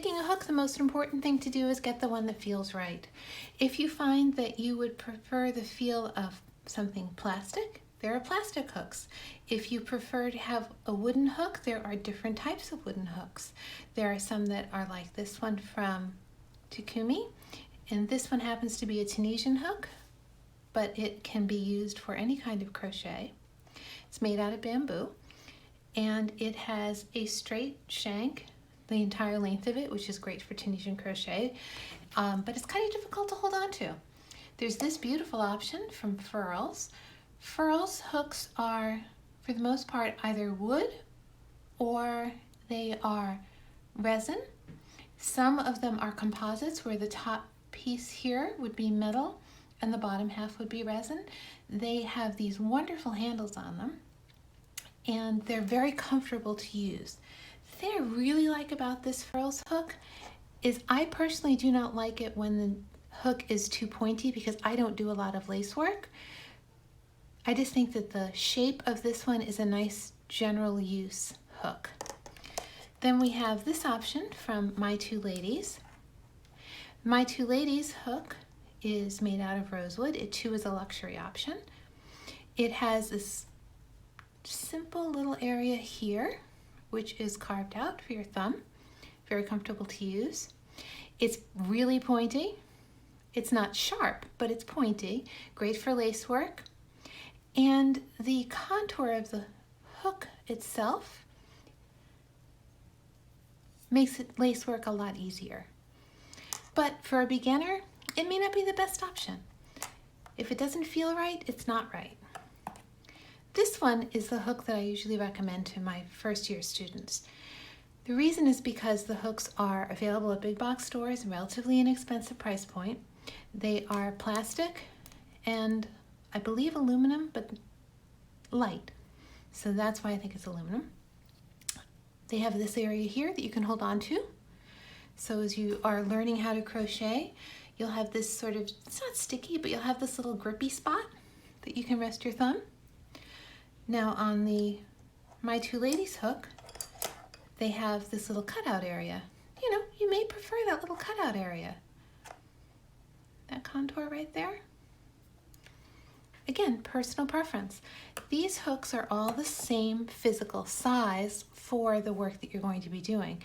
making a hook, the most important thing to do is get the one that feels right. If you find that you would prefer the feel of something plastic, there are plastic hooks. If you prefer to have a wooden hook, there are different types of wooden hooks. There are some that are like this one from Takumi, and this one happens to be a Tunisian hook, but it can be used for any kind of crochet. It's made out of bamboo, and it has a straight shank the entire length of it, which is great for Tunisian crochet, but it's kind of difficult to hold on to. There's this beautiful option from Furls. Furls hooks are, for the most part, either wood or they are resin. Some of them are composites, where the top piece here would be metal and the bottom half would be resin. They have these wonderful handles on them, and they're very comfortable to use. The thing I really like about this Furls hook is I personally do not like it when the hook is too pointy, because I don't do a lot of lace work. I just think that the shape of this one is a nice general use hook. Then we have this option from My Two Ladies. My Two Ladies hook is made out of rosewood. It too is a luxury option. It has this simple little area here, which is carved out for your thumb. Very comfortable to use. It's really pointy. It's not sharp, but it's pointy. Great for lace work. And the contour of the hook itself makes lace work a lot easier. But for a beginner, it may not be the best option. If it doesn't feel right, it's not right. This one is the hook that I usually recommend to my first year students. The reason is because the hooks are available at big box stores, relatively inexpensive price point. They are plastic and I believe aluminum, but light. So that's why I think it's aluminum. They have this area here that you can hold on to. So as you are learning how to crochet, you'll have this sort of, it's not sticky, but you'll have this little grippy spot that you can rest your thumb. Now on the My Two Ladies hook, they have this little cutout area. You know, you may prefer that little cutout area. That contour right there. Again, personal preference. These hooks are all the same physical size for the work that you're going to be doing.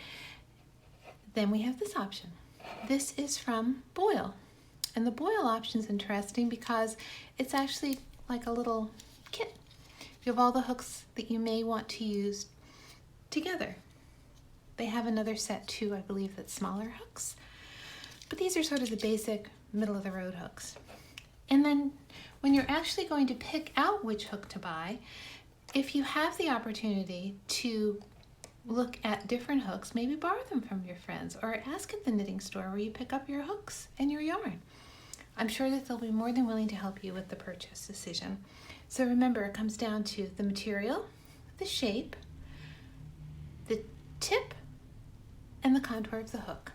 Then we have this option. This is from Boyle. And the Boyle option is interesting because it's actually like a little kit. You have all the hooks that you may want to use together. They have another set too, I believe, that's smaller hooks. But these are sort of the basic middle of the road hooks. And then when you're actually going to pick out which hook to buy, if you have the opportunity to look at different hooks, maybe borrow them from your friends or ask at the knitting store where you pick up your hooks and your yarn. I'm sure that they'll be more than willing to help you with the purchase decision. So remember, it comes down to the material, the shape, the tip, and the contour of the hook.